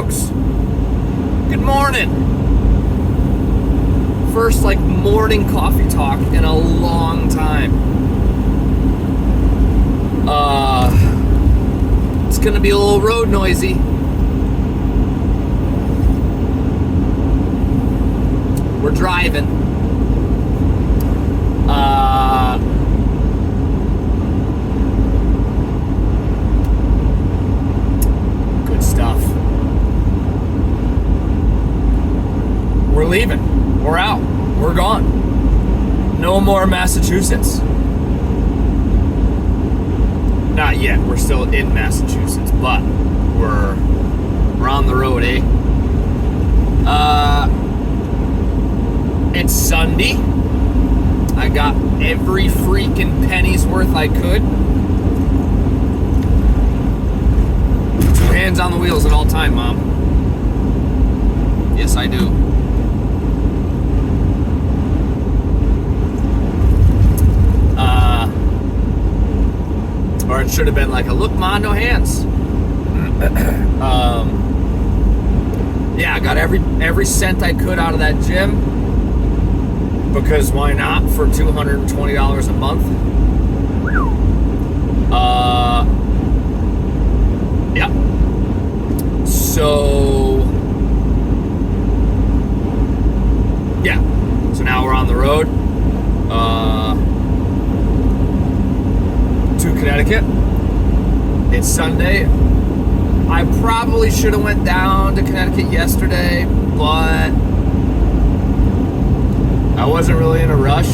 folks. Good morning. First, morning coffee talk in a long time. It's gonna be a little road noisy. We're driving. Good stuff. We're leaving. We're out. We're gone. No more Massachusetts. Not yet. We're still in Massachusetts, but we're on the road, eh? It's Sunday. I got every freaking penny's worth I could. 2 hands on the wheels at all time, Mom. Yes, I do. Or it should have been like a look, Ma, no hands. Yeah, I got every cent I could out of that gym, because why not, for $220 a month? Yeah. So yeah. So now we're on the road to Connecticut. It's Sunday. I probably should have went down to Connecticut yesterday, but I wasn't really in a rush.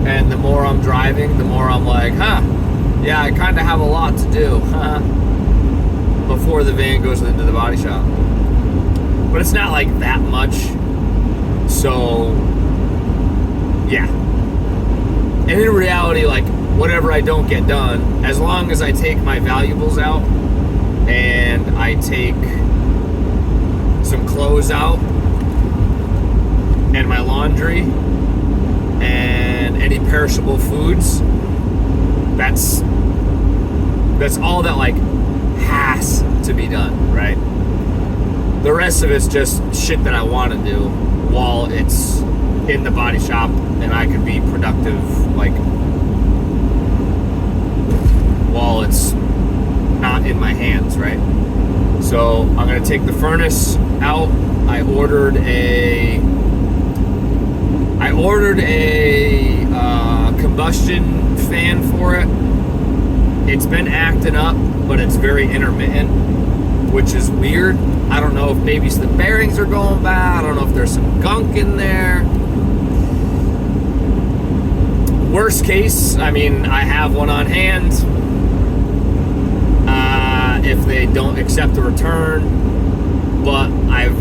And the more I'm driving, the more I'm like, yeah, I kind of have a lot to do, before the van goes into the body shop. But it's not like that much. So, yeah. And in reality, whatever I don't get done, as long as I take my valuables out and I take some clothes out and my laundry and any perishable foods, that's all that has to be done, right? The rest of it's just shit that I want to do while it's in the body shop and I can be productive, while it's not in my hands, right? So I'm gonna take the furnace out. I ordered a combustion fan for it. It's been acting up, but it's very intermittent, which is weird. I don't know if maybe the bearings are going bad. I don't know if there's some gunk in there. Worst case, I have one on hand. If they don't accept the return, but I've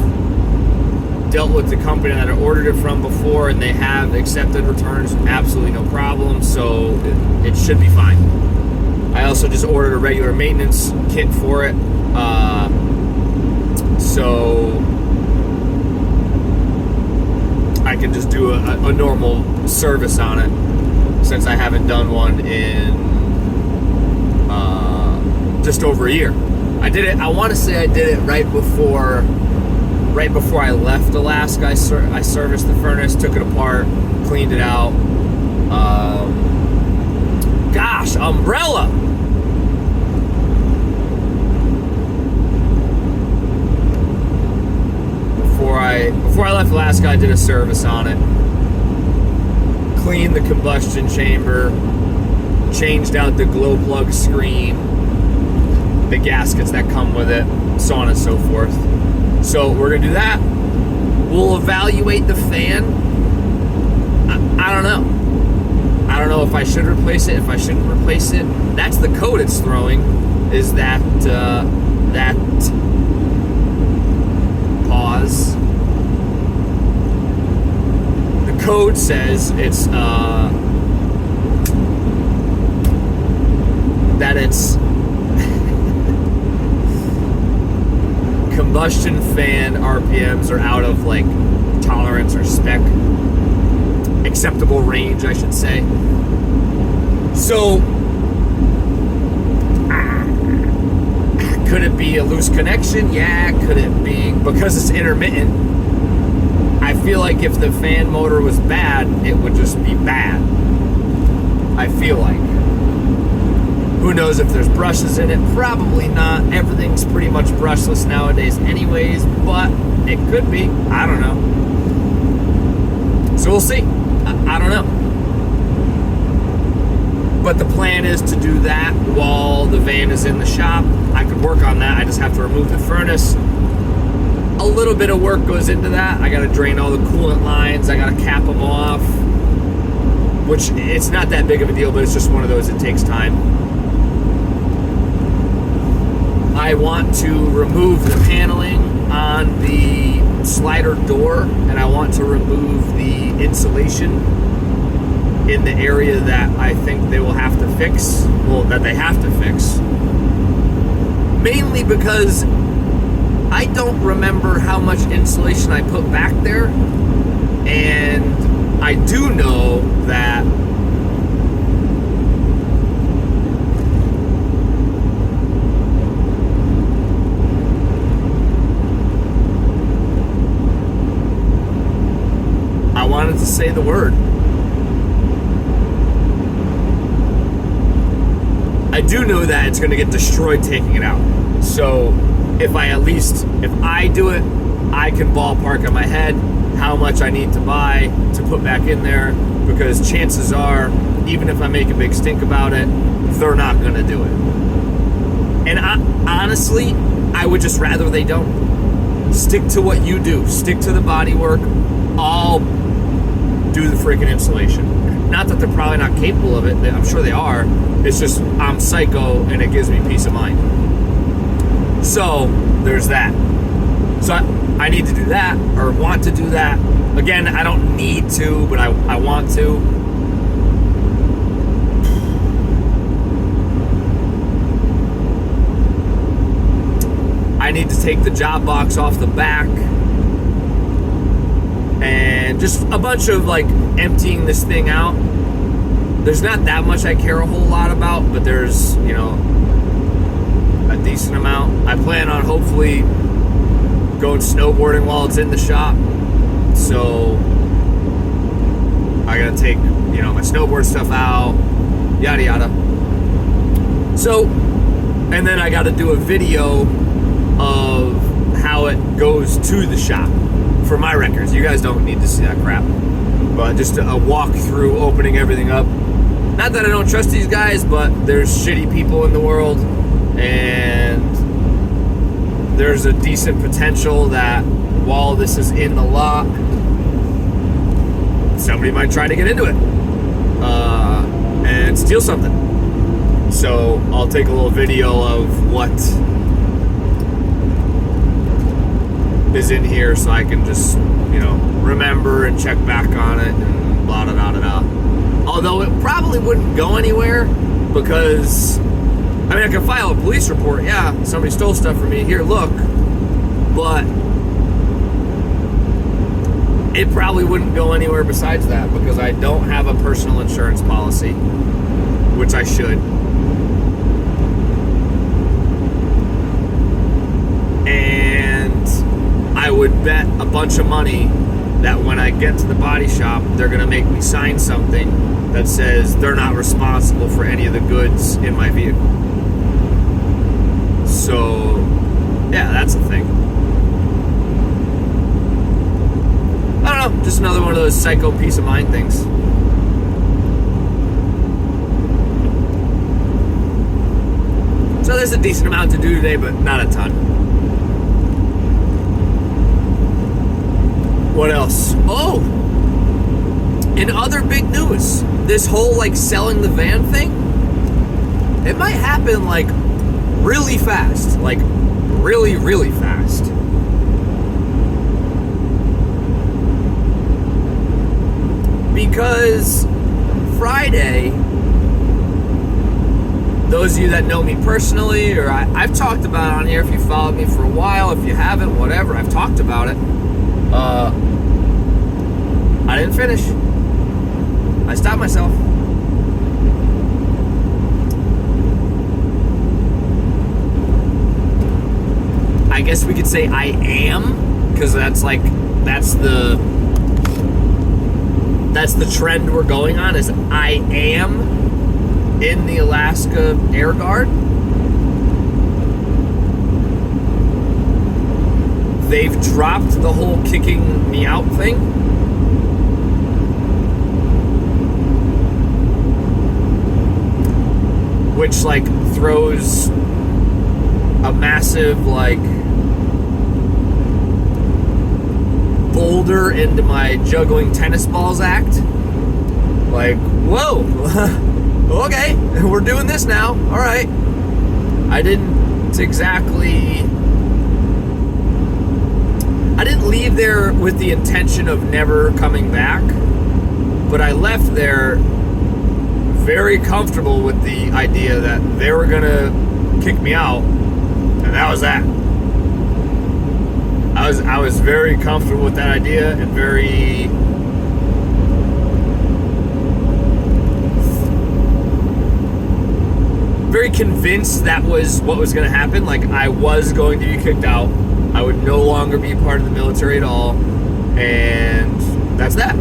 dealt with the company that I ordered it from before, and they have accepted returns, absolutely no problem, so it should be fine. I also just ordered a regular maintenance kit for it, so I can just do a normal service on it, since I haven't done one in just over a year. I did it, I want to say I did it right before I left Alaska. I serviced the furnace, took it apart, cleaned it out. Gosh, umbrella! Before I left Alaska, I did a service on it. Cleaned the combustion chamber, changed out the glow plug screen, the gaskets that come with it, so on and so forth. So we're gonna do that. We'll evaluate the fan. I don't know. I don't know if I should replace it, if I shouldn't replace it. That's the code it's throwing, is that pause. The code says it's that it's combustion fan RPMs are out of tolerance or spec acceptable range, I should say. So Could it be a loose connection? Yeah. Could it be because it's intermittent? I feel like if the fan motor was bad, it would just be bad. I feel like. Who knows if there's brushes in it? Probably not. Everything's pretty much brushless nowadays anyways, but it could be. I don't know. So we'll see. I don't know. But the plan is to do that while the van is in the shop. I could work on that. I just have to remove the furnace. A little bit of work goes into that. I got to drain all the coolant lines. I got to cap them off, which it's not that big of a deal, but it's just one of those that takes time. I want to remove the paneling on the slider door, and I want to remove the insulation in the area that I think they will have to fix. Well, that they have to fix. Mainly because I don't remember how much insulation I put back there, and I do know that I wanted to say the word. I do know that it's going to get destroyed taking it out. So if I do it, I can ballpark in my head how much I need to buy to put back in there, because chances are, even if I make a big stink about it, they're not going to do it. And honestly, I would just rather they don't. Stick to what you do. Stick to the body work. I'll do the freaking insulation. Not that they're probably not capable of it. I'm sure they are. It's just I'm psycho and it gives me peace of mind. So there's that. So I need to do that, or want to do that. Again, I don't need to, but I want to. I need to take the job box off the back. And just a bunch of like emptying this thing out. There's not that much I care a whole lot about, but there's, you know, a decent amount. I plan on hopefully going snowboarding while it's in the shop. So I gotta take, you know, my snowboard stuff out, yada yada. So, and then I gotta do a video of how it goes to the shop for my records. You guys don't need to see that crap, but just a walk through opening everything up. Not that I don't trust these guys, but there's shitty people in the world, and there's a decent potential that while this is in the lot, somebody might try to get into it and steal something. So I'll take a little video of what is in here so I can just, you know, remember and check back on it and blah da da da da. Although it probably wouldn't go anywhere, because I mean, I can file a police report. Yeah, somebody stole stuff from me. Here, look. But it probably wouldn't go anywhere besides that, because I don't have a personal insurance policy, which I should. And I would bet a bunch of money that when I get to the body shop, they're going to make me sign something that says they're not responsible for any of the goods in my vehicle. So, yeah, that's the thing. I don't know, just another one of those psycho peace of mind things. So there's a decent amount to do today, but not a ton. What else? Oh! In other big news, this whole like selling the van thing, it might happen like really fast. Like really, really fast. Because Friday, those of you that know me personally, or I've talked about it on here, if you followed me for a while, if you haven't, whatever, I've talked about it. I didn't finish. I stopped myself. I guess we could say I am, because that's the trend we're going on, is I am in the Alaska Air Guard. They've dropped the whole kicking me out thing. Which like throws a massive like boulder into my juggling tennis balls act. Like, whoa, okay, we're doing this now. All right. I didn't leave there with the intention of never coming back, but I left there very comfortable with the idea that they were gonna kick me out, and that was that. I was very comfortable with that idea and very convinced that was what was going to happen. Like, I was going to be kicked out. I would no longer be part of the military at all, and that's that.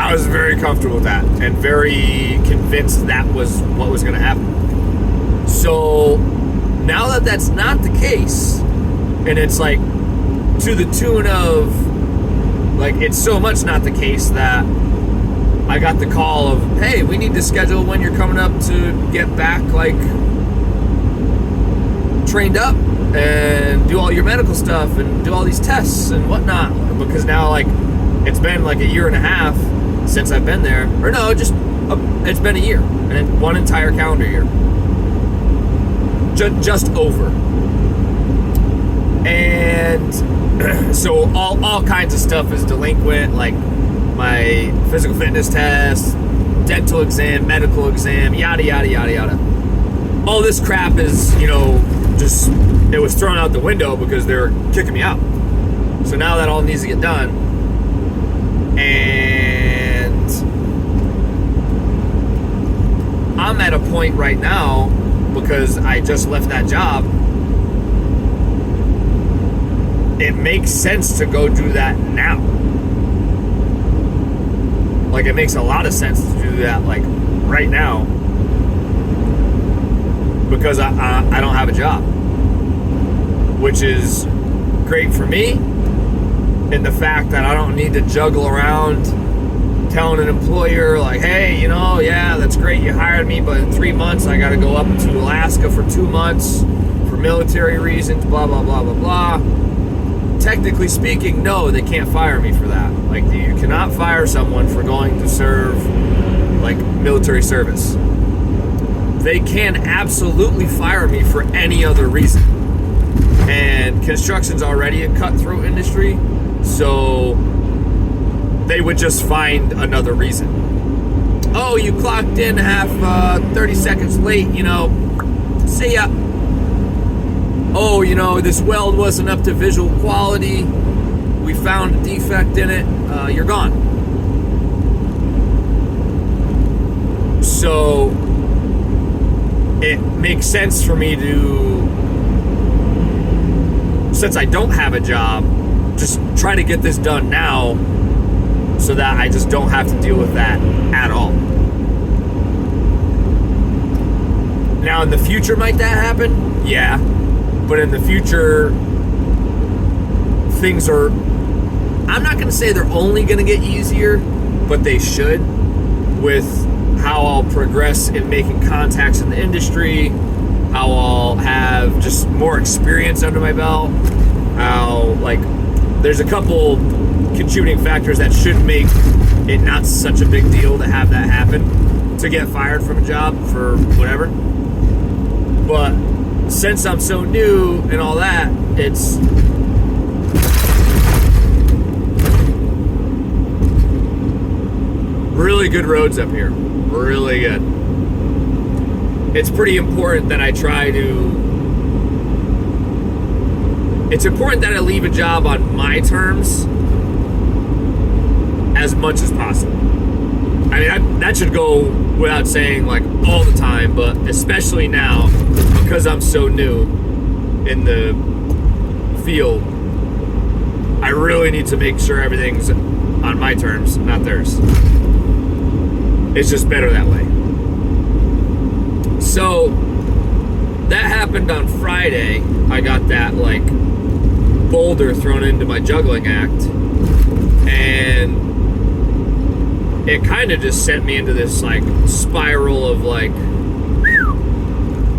I was very comfortable with that and very convinced that was what was going to happen. So now that that's not the case, and it's like to the tune of, like, it's so much not the case that I got the call of, hey, we need to schedule when you're coming up to get back, like, trained up and do all your medical stuff and do all these tests and whatnot. Because now, like, it's been like a year and a half since I've been there. Or no, it's been a year. And one entire calendar year. Just over. And so all kinds of stuff is delinquent, like my physical fitness test, dental exam, medical exam, yada, yada, yada, yada. All this crap is, just, it was thrown out the window because they were kicking me out. So now that all needs to get done. And I'm at a point right now, because I just left that job, it makes sense to go do that now. Like, it makes a lot of sense to do that, like, right now, because I don't have a job, which is great for me in the fact that I don't need to juggle around telling an employer, like, hey, yeah, that's great, you hired me, but in 3 months I got to go up to Alaska for 2 months for military reasons, blah, blah, blah, blah, blah. Technically speaking, no, they can't fire me for that. Like, you cannot fire someone for going to serve, like, military service. They can absolutely fire me for any other reason. And construction's already a cutthroat industry, so they would just find another reason. Oh, you clocked in 30 seconds late, see ya. Oh, this weld wasn't up to visual quality. We found a defect in it. You're gone. So it makes sense for me to, since I don't have a job, just try to get this done now so that I just don't have to deal with that at all. Now, in the future, might that happen? Yeah. But in the future, things are, I'm not going to say they're only going to get easier, but they should, with how I'll progress in making contacts in the industry, how I'll have just more experience under my belt, how, like, there's a couple contributing factors that should make it not such a big deal to have that happen, to get fired from a job for whatever. But since I'm so new and all that, it's really good roads up here. Really good. It's pretty important that I it's important that I leave a job on my terms as much as possible. I mean, that should go without saying, like, all the time, but especially now, because I'm so new in the field, I really need to make sure everything's on my terms, not theirs. It's just better that way. So that happened on Friday. I got that like boulder thrown into my juggling act, and it kind of just sent me into this like spiral of like,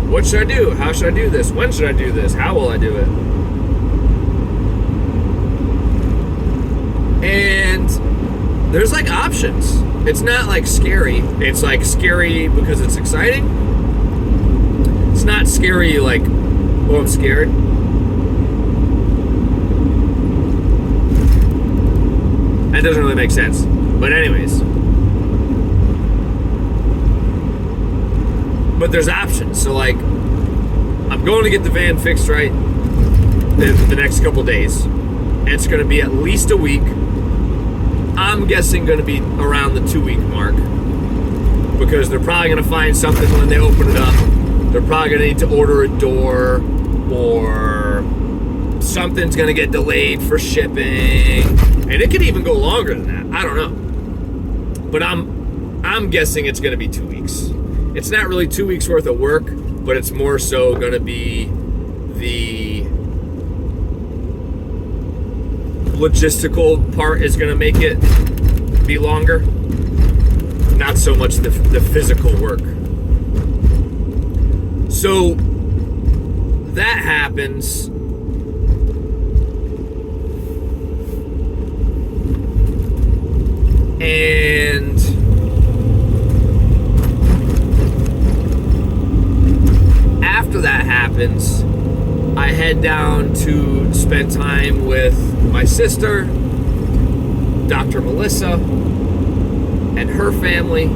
what should I do? How should I do this? When should I do this? How will I do it? And there's like options. It's not like scary. It's like scary because it's exciting. It's not scary like, oh, I'm scared. That doesn't really make sense. But anyways. But there's options. So like, I'm going to get the van fixed right the next couple days. And it's going to be at least a week. I'm guessing going to be around the 2-week mark. Because they're probably going to find something when they open it up. They're probably going to need to order a door, or something's going to get delayed for shipping. And it could even go longer than that. I don't know. But I'm guessing it's going to be 2 weeks. It's not really 2 weeks worth of work, but it's more so going to be the logistical part is going to make it be longer. Not so much the physical work. So that happens. And after that happens, I head down to spend time with my sister, Dr. Melissa, and her family,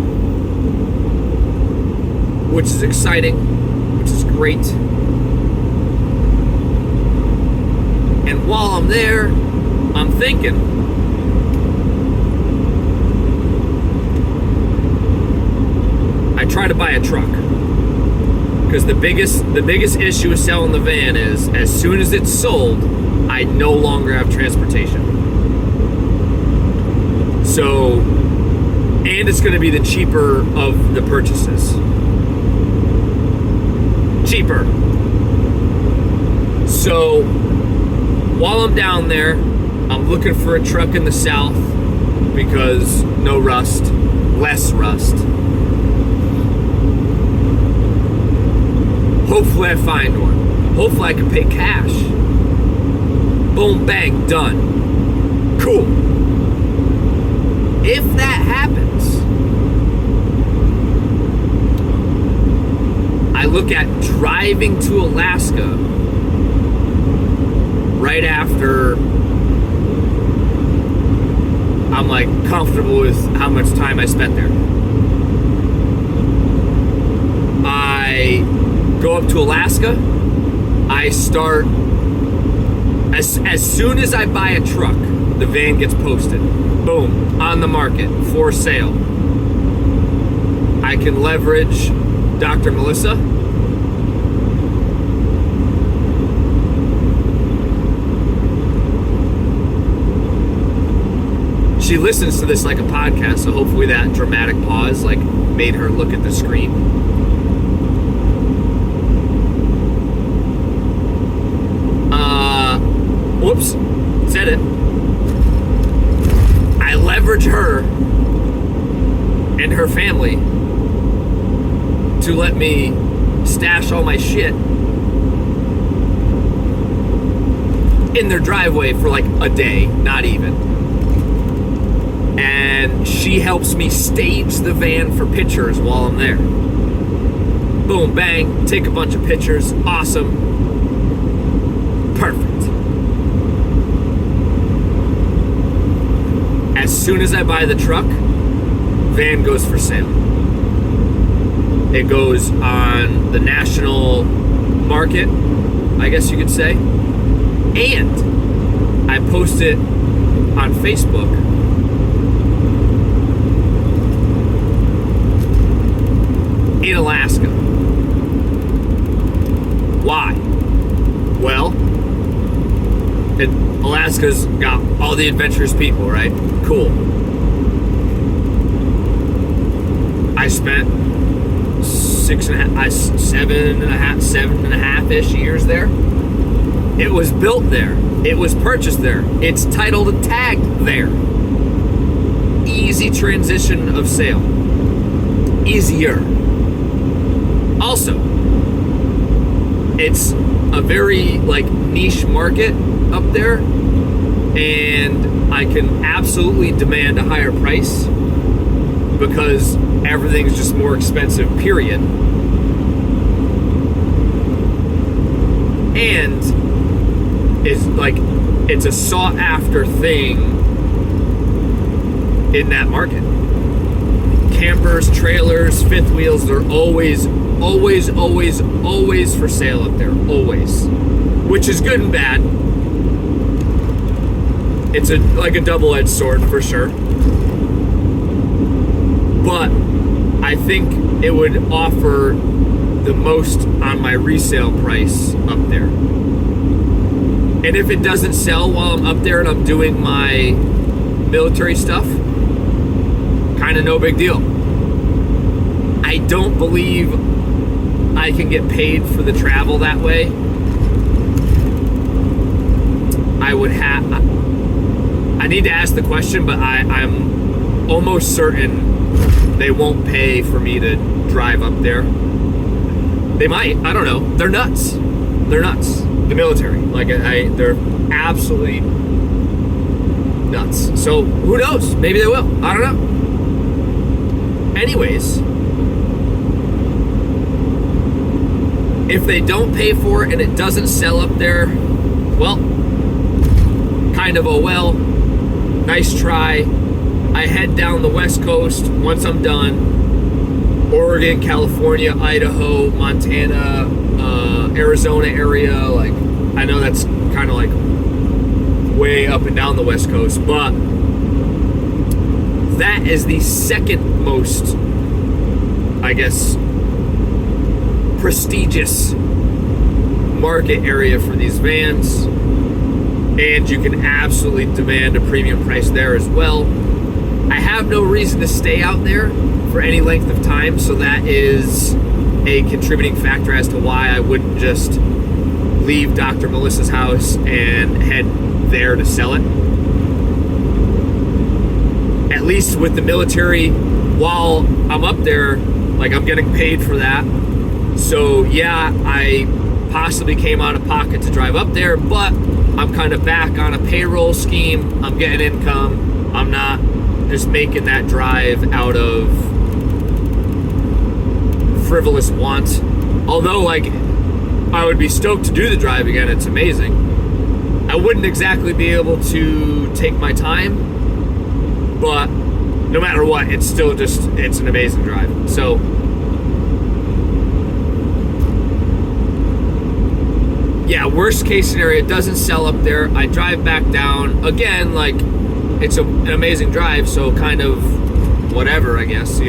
which is exciting, which is great. And while I'm there, I'm thinking, I try to buy a truck. Because the biggest issue with selling the van is, as soon as it's sold, I no longer have transportation. So, and it's going to be the cheaper of the purchases. Cheaper. So, while I'm down there, I'm looking for a truck in the south because no rust, less rust. Hopefully I find one. Hopefully I can pay cash. Boom, bang, done. Cool. If that happens, I look at driving to Alaska right after I'm like comfortable with how much time I spent there. I go up to Alaska. I start as soon as I buy a truck, the van gets posted. Boom, on the market, for sale. I can leverage Dr. Melissa. She listens to this like a podcast, so hopefully that dramatic pause like made her look at the screen. Whoops, said it. I leverage her and her family to let me stash all my shit in their driveway for like a day, not even. And she helps me stage the van for pictures while I'm there. Boom, bang, take a bunch of pictures, awesome. Perfect. As soon as I buy the truck, van goes for sale. It goes on the national market, I guess you could say. And I post it on Facebook. In Alaska. And Alaska's got all the adventurous people, right? Cool. I spent 7.5-ish years there. It was built there. It was purchased there. It's titled and tagged there. Easy transition of sale. Easier. Also, it's a very niche market up there, and I can absolutely demand a higher price because everything's just more expensive, period. And it's a sought after thing in that market. Campers, trailers, fifth wheels, they're always for sale up there. Always. Which is good and bad. It's a double-edged sword for sure. But I think it would offer the most on my resale price up there. And if it doesn't sell while I'm up there and I'm doing my military stuff, kind of no big deal. I don't believe I can get paid for the travel that way. I need to ask the question, but I'm almost certain they won't pay for me to drive up there. They might. I don't know. They're nuts. They're nuts. The military. They're absolutely nuts. So who knows? Maybe they will. I don't know. Anyways, if they don't pay for it and it doesn't sell up there, well, kind of well. Nice try. I head down the West Coast once I'm done. Oregon, California, Idaho, Montana, Arizona area. I know that's kind of way up and down the West Coast, but that is the second most, I guess, prestigious market area for these vans. And you can absolutely demand a premium price there as well. I have no reason to stay out there for any length of time, so that is a contributing factor as to why I wouldn't just leave Dr. Melissa's house and head there to sell it. At least with the military, while I'm up there, I'm getting paid for that. So yeah, I possibly came out of pocket to drive up there, but I'm kind of back on a payroll scheme. I'm getting income. I'm not just making that drive out of frivolous want. Although, I would be stoked to do the drive again. It's amazing. I wouldn't exactly be able to take my time, but no matter what, it's still it's an amazing drive. So, yeah, worst case scenario, it doesn't sell up there. I drive back down. Again, it's an amazing drive, so kind of whatever, I guess,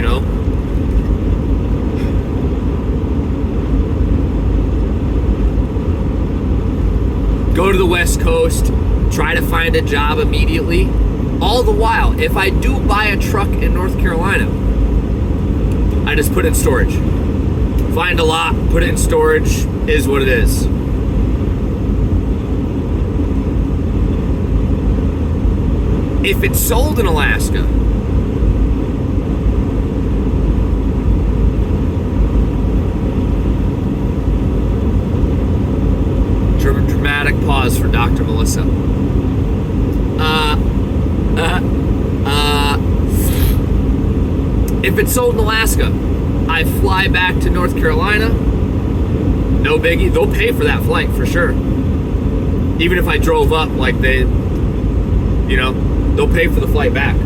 Go to the West Coast, try to find a job immediately. All the while, if I do buy a truck in North Carolina, I just put it in storage. Find a lot, put it in storage, is what it is. If it's sold in Alaska, dramatic pause for Dr. Melissa. If it's sold in Alaska, I fly back to North Carolina, no biggie. They'll pay for that flight for sure. Even if I drove up, they'll pay for the flight back.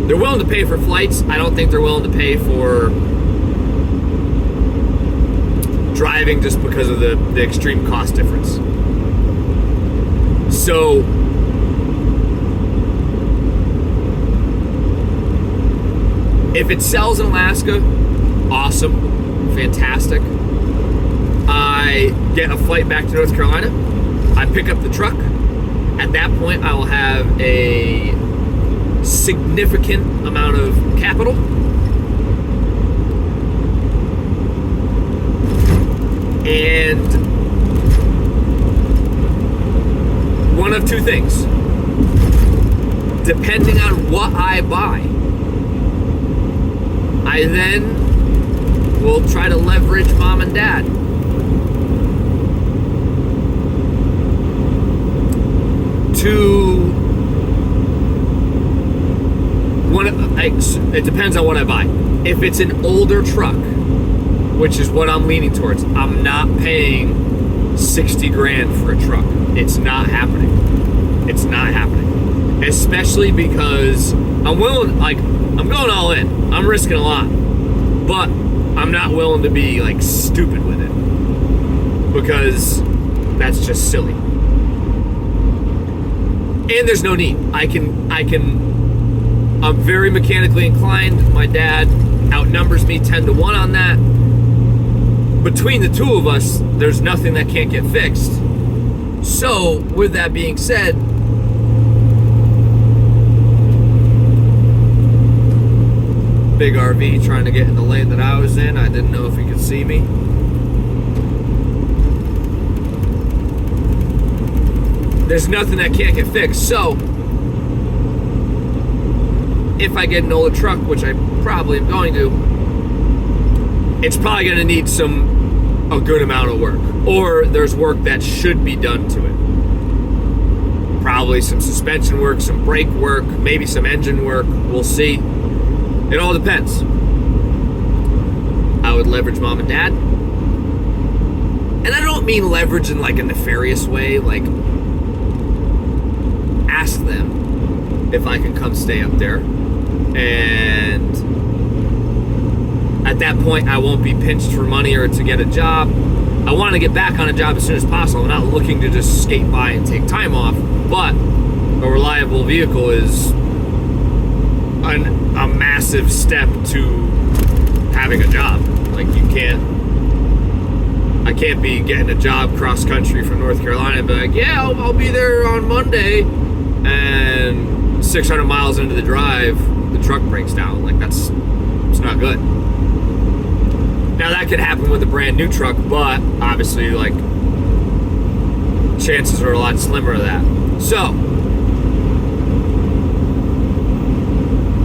They're willing to pay for flights. I don't think they're willing to pay for driving just because of the extreme cost difference. So, if it sells in Alaska, awesome, fantastic. I get a flight back to North Carolina. I pick up the truck. At that point, I will have a significant amount of capital. And one of two things. Depending on what I buy, I then will try to leverage mom and dad. It depends on what I buy. If it's an older truck, which is what I'm leaning towards, I'm not paying 60 grand for a truck. It's not happening. It's not happening. Especially because I'm going all in. I'm risking a lot. But I'm not willing to be like stupid with it. Because that's just silly. And there's no need. I'm very mechanically inclined. My dad outnumbers me 10-1 on that. Between the two of us, there's nothing that can't get fixed. So, with that being said, big RV trying to get in the lane that I was in. I didn't know if he could see me. There's nothing that can't get fixed. So, if I get an older truck, which I probably am going to, it's probably going to need a good amount of work. Or there's work that should be done to it. Probably some suspension work, some brake work, maybe some engine work. We'll see. It all depends. I would leverage mom and dad. And I don't mean leverage in like a nefarious way, like ask them if I can come stay up there. And at that point, I won't be pinched for money or to get a job. I want to get back on a job as soon as possible. I'm not looking to just skate by and take time off, but a reliable vehicle is a massive step to having a job. Like I can't be getting a job cross country from North Carolina and be like, yeah, I'll be there on Monday, and 600 miles into the drive, the truck breaks down. Like it's not good. Now that could happen with a brand new truck, but obviously like chances are a lot slimmer of that. So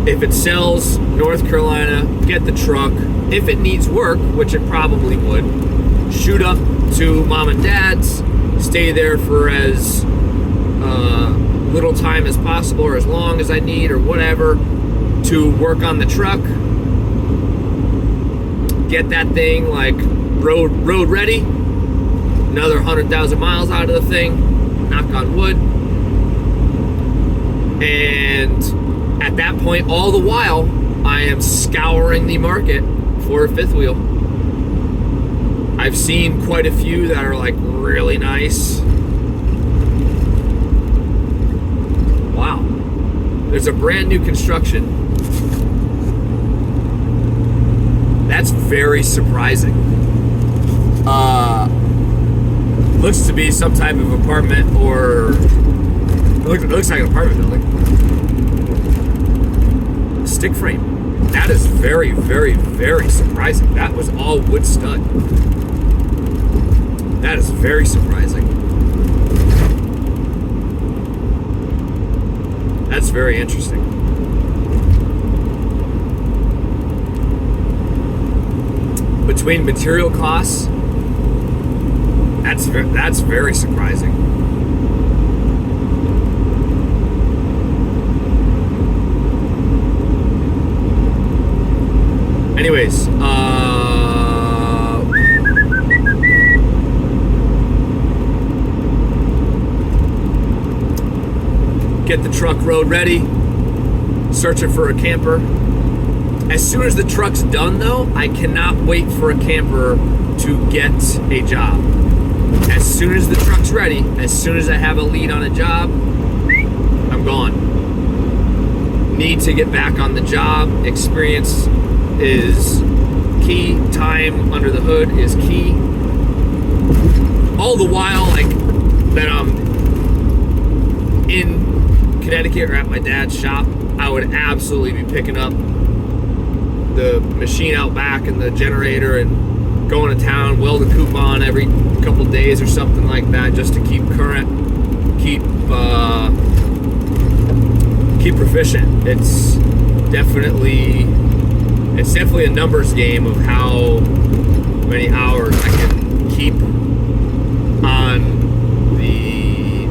if it sells, North Carolina, get the truck. If it needs work, which it probably would, shoot up to mom and dad's, stay there for as little time as possible or as long as I need or whatever to work on the truck. Get that thing like road ready. Another 100,000 miles out of the thing. Knock on wood. And at that point, all the while, I am scouring the market for a fifth wheel. I've seen quite a few that are like really nice. Wow. There's a brand new construction. That's very surprising. Looks to be some type of apartment or it looks like an apartment building. Stick frame. That is very, very, very surprising. That was all wood stud. That is very surprising. That's very interesting. Between material costs, that's very surprising. Anyways, get the truck road ready, searching for a camper. As soon as the truck's done though, I cannot wait for a camper to get a job. As soon as the truck's ready, as soon as I have a lead on a job, I'm gone. Need to get back on the job. Experience is key. Time under the hood is key. All the while, like, that I'm Connecticut or at my dad's shop, I would absolutely be picking up the machine out back and the generator and going to town, weld a coupon every couple days or something like that, just to keep current, keep proficient. It's definitely a numbers game of how many hours I can keep on the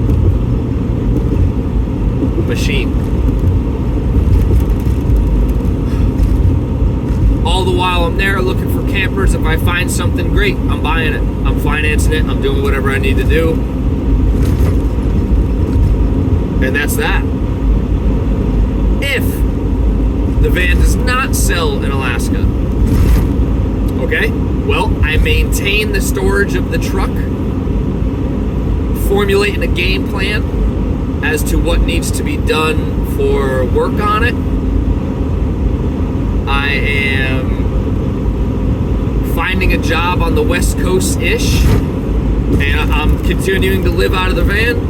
machine. All the while I'm there looking for campers. If I find something great, I'm buying it. I'm financing it. I'm doing whatever I need to do. And that's that. If the van does not sell in Alaska, okay, well, I maintain the storage of the truck, formulating a game plan as to what needs to be done for work on it. I am finding a job on the West Coast-ish, and I'm continuing to live out of the van.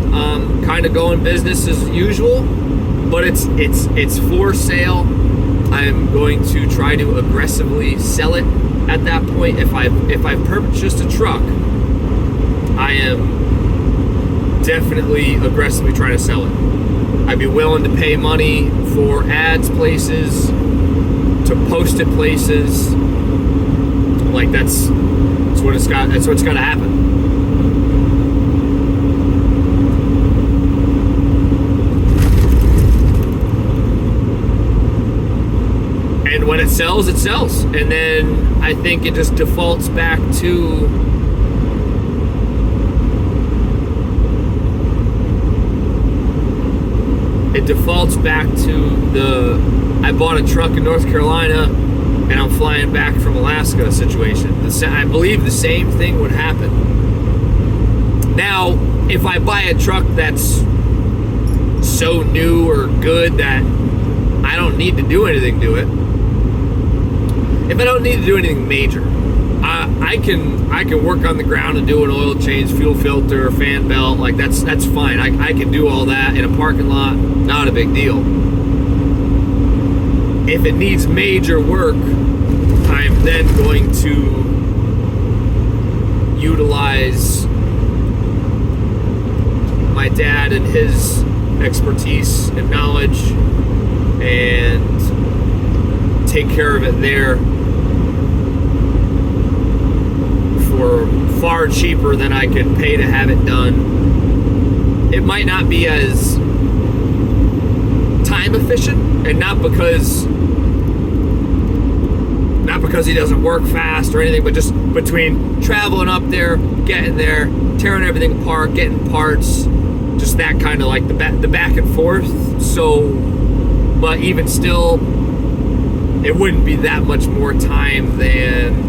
Kind of going business as usual, but it's for sale. I'm going to try to aggressively sell it at that point. If I purchased a truck, I am definitely aggressively trying to sell it. I'd be willing to pay money for ads places, to post it places. Like that's what's got to happen. And when it sells, it sells. And then I think it just defaults back to the I bought a truck in North Carolina and I'm flying back from Alaska situation. I believe the same thing would happen. Now, if I buy a truck that's so new or good that I don't need to do anything to it, if I don't need to do anything major, I can work on the ground and do an oil change, fuel filter, fan belt. Like that's fine. I can do all that in a parking lot. Not a big deal. If it needs major work, I'm then going to utilize my dad and his expertise and knowledge and take care of it there for far cheaper than I could pay to have it done. It might not be as time efficient, and not because he doesn't work fast or anything, but just between traveling up there, getting there, tearing everything apart, getting parts, just that kind of like the back and forth. So, but even still, it wouldn't be that much more time than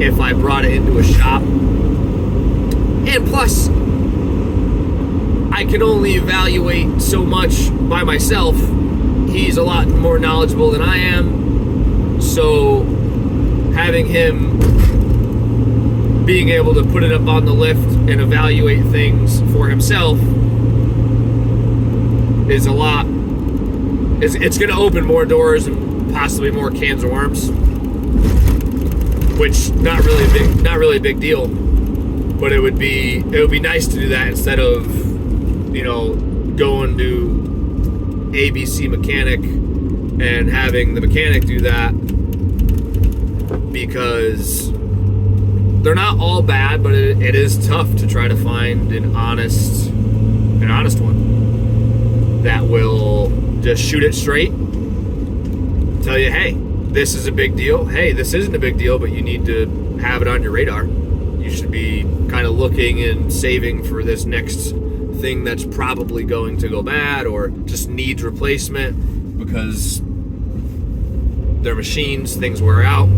if I brought it into a shop. And plus, I can only evaluate so much by myself. He's a lot more knowledgeable than I am. So having him being able to put it up on the lift and evaluate things for himself is a lot. It's going to open more doors and possibly more cans of worms, which not really a big deal. But it would be nice to do that instead of, going to ABC Mechanic and having the mechanic do that, because they're not all bad, but it is tough to try to find an honest one that will just shoot it straight, tell you, hey, this is a big deal, hey, this isn't a big deal, but you need to have it on your radar. You should be kind of looking and saving for this next thing that's probably going to go bad or just needs replacement because their machines, things wear out.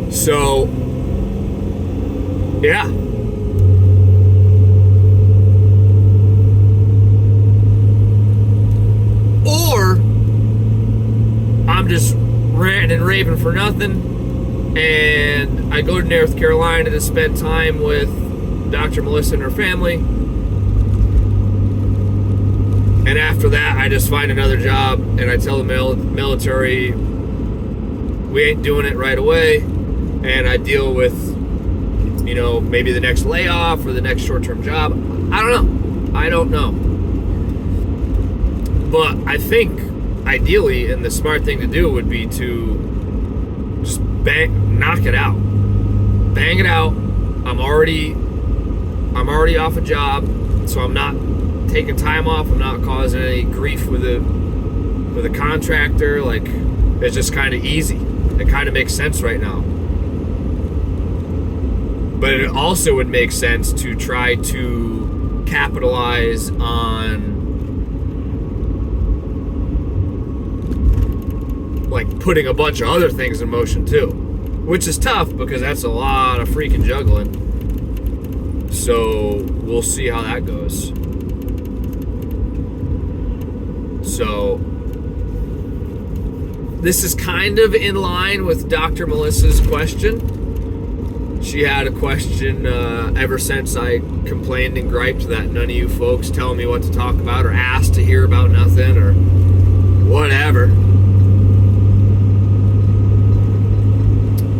So, yeah. Or I'm just ranting and raving for nothing, and I go to North Carolina to spend time with Dr. Melissa and her family, And after that, I just find another job, and I tell the military we ain't doing it right away, and I deal with, maybe the next layoff or the next short-term job. I don't know. But I think, ideally, and the smart thing to do would be to just knock it out. Bang it out. I'm already off a job, so I'm not taking time off. I'm not causing any grief with a contractor. Like, it's just kind of easy. It kind of makes sense right now. But it also would make sense to try to capitalize on like putting a bunch of other things in motion too, which is tough because that's a lot of freaking juggling. So we'll see how that goes. So this is kind of in line with Dr. Melissa's question. She had a question ever since I complained and griped that none of you folks tell me what to talk about or ask to hear about nothing or whatever.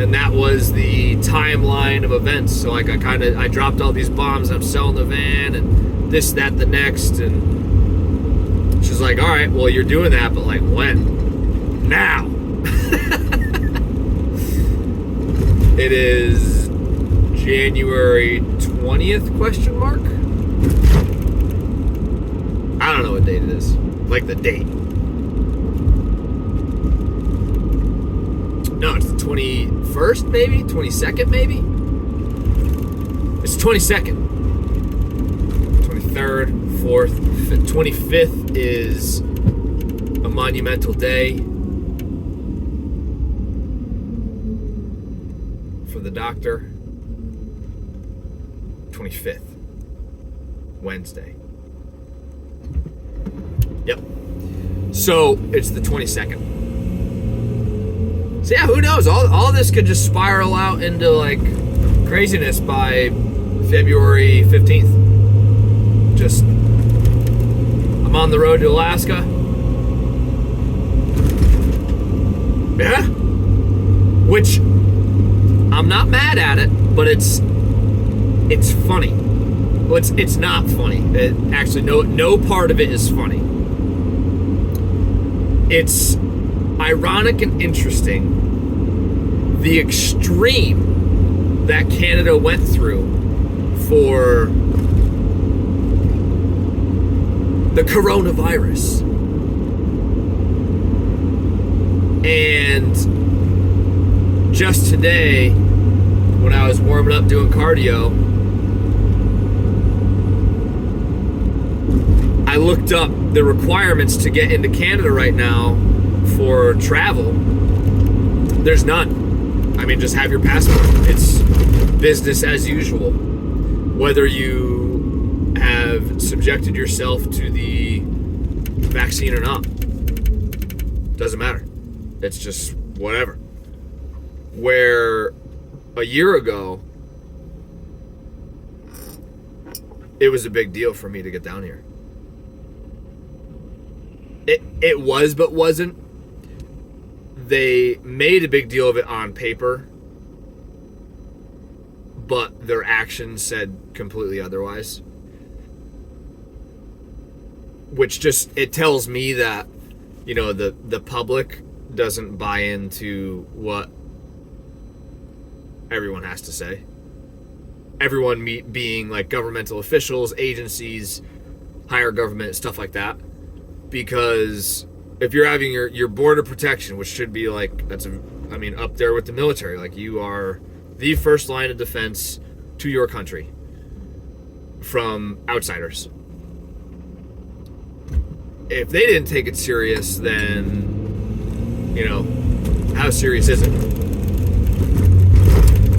And that was the timeline of events. So like I dropped all these bombs. I'm selling the van and this, that, the next. And she's like, all right, well, you're doing that, but like when? Now. It is January 20th, question mark? I don't know what date it is. Like the date. No, it's the 21st, maybe? 22nd, maybe? It's 22nd. 23rd, 4th, 5th. 25th is a monumental day for the doctor. 25th. Wednesday. Yep. So, it's the 22nd. So yeah, who knows? All this could just spiral out into like craziness by February 15th. Just, I'm on the road to Alaska. Yeah. Which, I'm not mad at it, but it's funny. Well, it's not funny. Actually, no part of it is funny. It's ironic and interesting the extreme that Canada went through for the coronavirus. And just today, when I was warming up doing cardio, I looked up the requirements to get into Canada right now for travel. There's none. I mean, just have your passport. It's business as usual. Whether you have subjected yourself to the vaccine or not, doesn't matter. It's just whatever. Where a year ago, it was a big deal for me to get down here. It was, but wasn't. They made a big deal of it on paper, but their actions said completely otherwise. Which just, it tells me that, the public doesn't buy into what everyone has to say. Everyone being like governmental officials, agencies, higher government, stuff like that. Because if you're having your border protection, which should be like, up there with the military, like you are the first line of defense to your country from outsiders. If they didn't take it serious, then, how serious is it?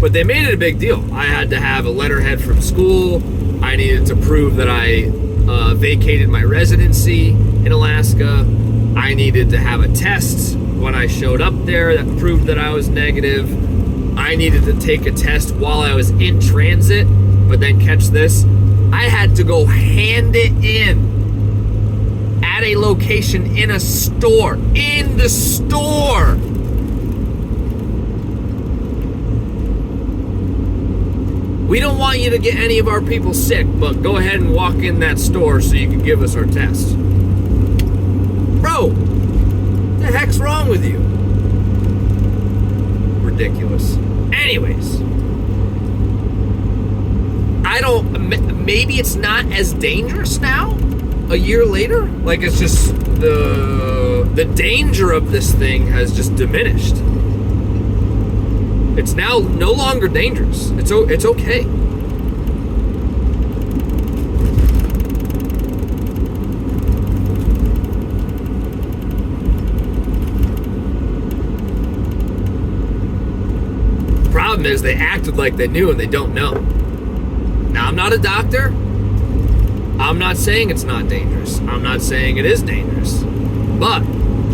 But they made it a big deal. I had to have a letterhead from school. I needed to prove that I vacated my residency in Alaska. I needed to have a test when I showed up there that proved that I was negative. I needed to take a test while I was in transit, but then catch this, I had to go hand it in at a location in a store. In the store. We don't want you to get any of our people sick, but go ahead and walk in that store so you can give us our test. Bro, what the heck's wrong with you? Ridiculous. Anyways, maybe it's not as dangerous now, a year later. Like, it's just the danger of this thing has just diminished. It's now no longer dangerous. It's okay. Problem is, they acted like they knew and they don't know. Now, I'm not a doctor. I'm not saying it's not dangerous. I'm not saying it is dangerous. But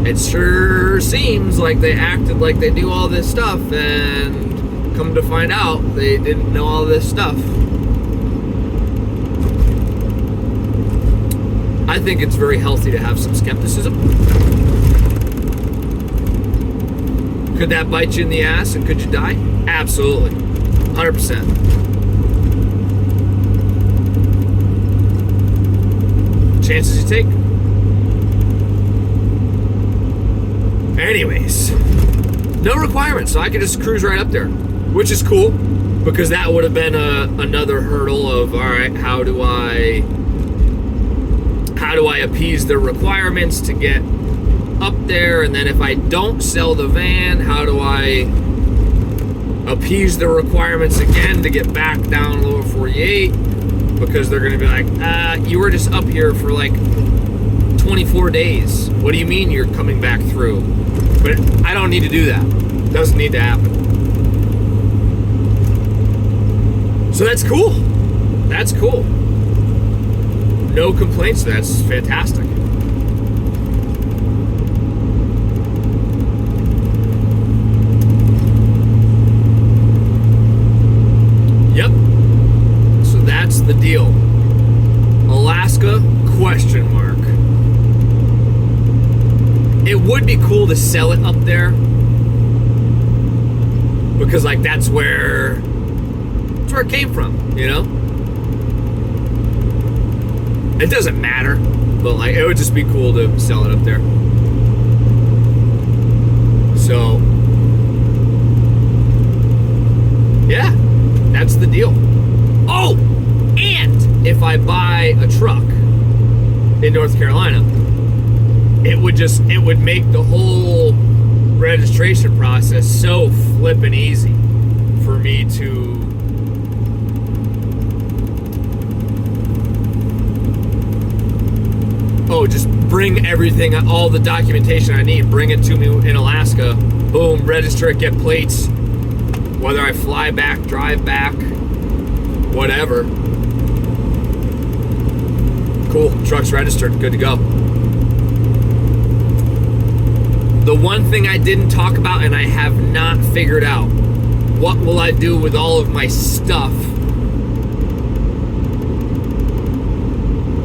it sure seems like they acted like they knew all this stuff, and come to find out, they didn't know all this stuff. I think it's very healthy to have some skepticism. Could that bite you in the ass and could you die? Absolutely. 100%. Chances you take. Anyways, no requirements, so I could just cruise right up there, which is cool, because that would have been another hurdle of, all right, how do I appease the requirements to get up there, and then if I don't sell the van, how do I appease the requirements again to get back down lower 48, because they're going to be like, you were just up here for like 24 days. What do you mean you're coming back through? But I don't need to do that. Doesn't need to happen. So that's cool. That's cool. No complaints. That's fantastic. Yep. So that's the deal. Alaska, question mark. It would be cool to sell it up there, because like that's where it came from, you know? It doesn't matter, but like it would just be cool to sell it up there. So yeah, that's the deal. Oh, and if I buy a truck in North Carolina, it would make the whole registration process so flippin' easy for me to just bring everything, all the documentation I need, bring it to me in Alaska, boom, register it, get plates, whether I fly back, drive back, whatever. Cool, truck's registered, good to go. The one thing I didn't talk about, and I have not figured out, what will I do with all of my stuff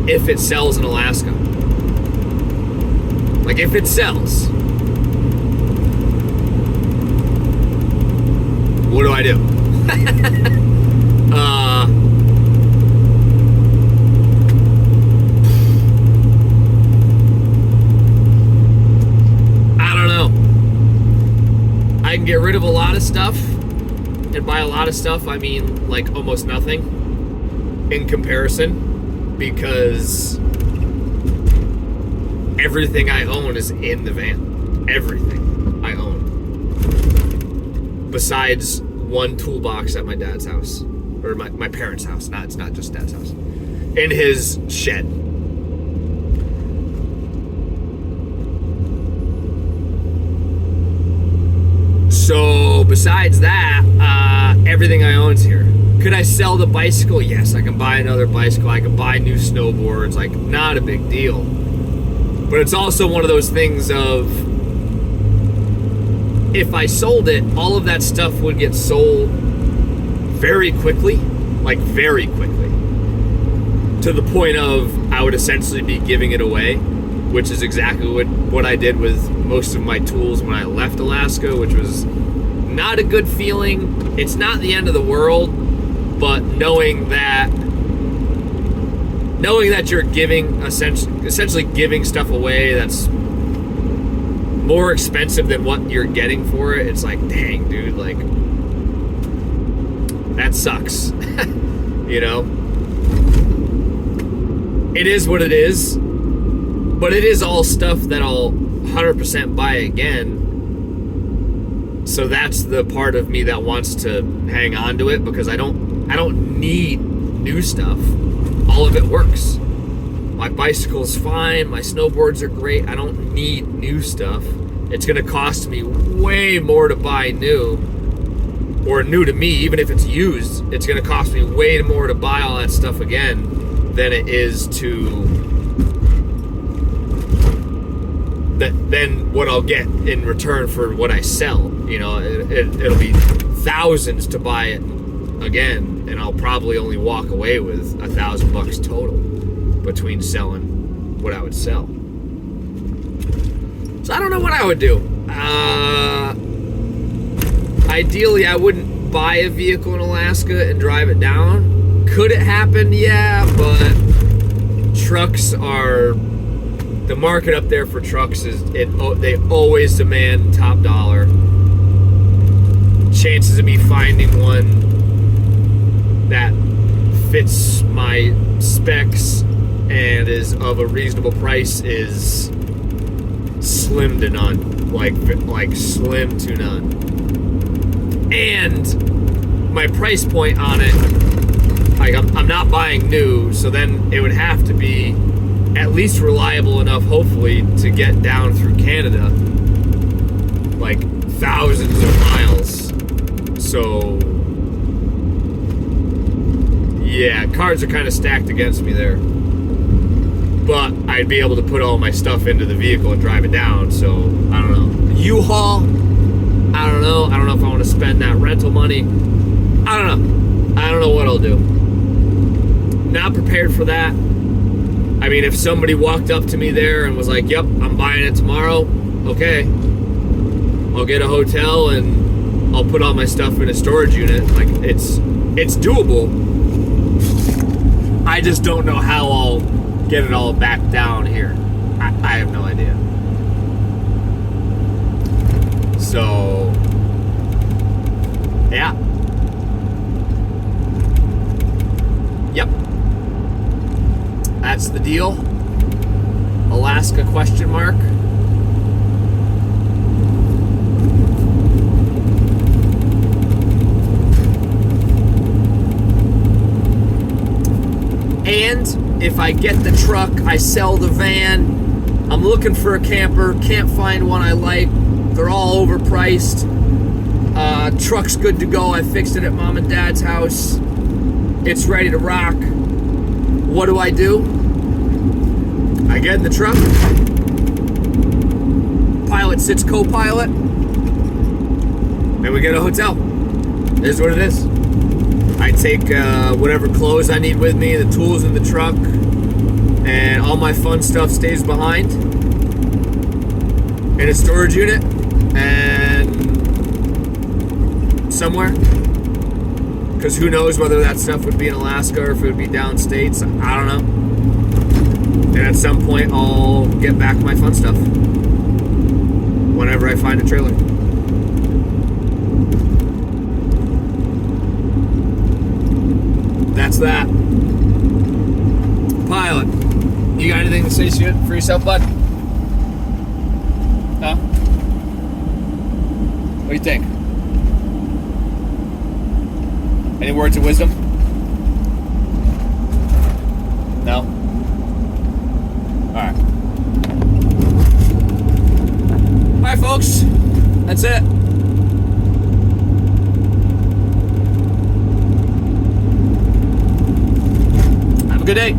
if it sells in Alaska? Like, if it sells, what do I do? I can get rid of a lot of stuff, and by a lot of stuff I mean like almost nothing in comparison, because everything I own is in the van. Everything I own, besides one toolbox at my dad's house, or my parents' house. It's not just dad's house, in his shed. So besides that, everything I own is here. Could I sell the bicycle? Yes, I can buy another bicycle. I can buy new snowboards. Like, not a big deal. But it's also one of those things of, if I sold it, all of that stuff would get sold very quickly. Like, very quickly. To the point of I would essentially be giving it away. which is exactly what I did with most of my tools when I left Alaska, which was not a good feeling. It's not the end of the world, but knowing that you're giving essentially giving stuff away that's more expensive than what you're getting for it, it's like, dang, dude, like, that sucks. You know, it is what it is, but it is all stuff that I'll 100% buy again. So that's the part of me that wants to hang on to it, because I don't need new stuff. All of it works. My bicycle's fine, my snowboards are great. I don't need new stuff. It's gonna cost me way more to buy new, or new to me, even if it's used. It's gonna cost me way more to buy all that stuff again than it is than what I'll get in return for what I sell. You know, it'll be thousands to buy it again, and I'll probably only walk away with $1,000 total between selling what I would sell. So I don't know what I would do. Ideally, I wouldn't buy a vehicle in Alaska and drive it down. Could it happen? Yeah, but trucks are... The market up there for trucks they always demand top dollar. Chances of me finding one that fits my specs and is of a reasonable price is slim to none. Like slim to none. And my price point on it, like, I'm not buying new, so then it would have to be at least reliable enough, hopefully, to get down through Canada, like thousands of miles. So yeah, cards are kind of stacked against me there. But I'd be able to put all my stuff into the vehicle and drive it down. So I don't know. U-Haul, I don't know. I don't know if I want to spend that rental money. I don't know what I'll do. Not prepared for that. I mean, if somebody walked up to me there and was like, yep, I'm buying it tomorrow, okay. I'll get a hotel and I'll put all my stuff in a storage unit. Like, it's doable. I just don't know how I'll get it all back down here. I have no idea. So, yeah. Yep. That's the deal. Alaska question mark. And if I get the truck, I sell the van. I'm looking for a camper, can't find one I like. They're all overpriced. Truck's good to go. I fixed it at mom and dad's house. It's ready to rock. What do? I get in the truck. Pilot sits co-pilot. And we get a hotel. It is what it is. I take whatever clothes I need with me, the tools in the truck, and all my fun stuff stays behind in a storage unit and somewhere. Because who knows whether that stuff would be in Alaska or if it would be downstates. I don't know. And at some point, I'll get back my fun stuff whenever I find a trailer. That's that. Pilot, you got anything to say for yourself, bud? Huh? What do you think? Any words of wisdom? No? Alright. Alright, folks. That's it. Have a good day.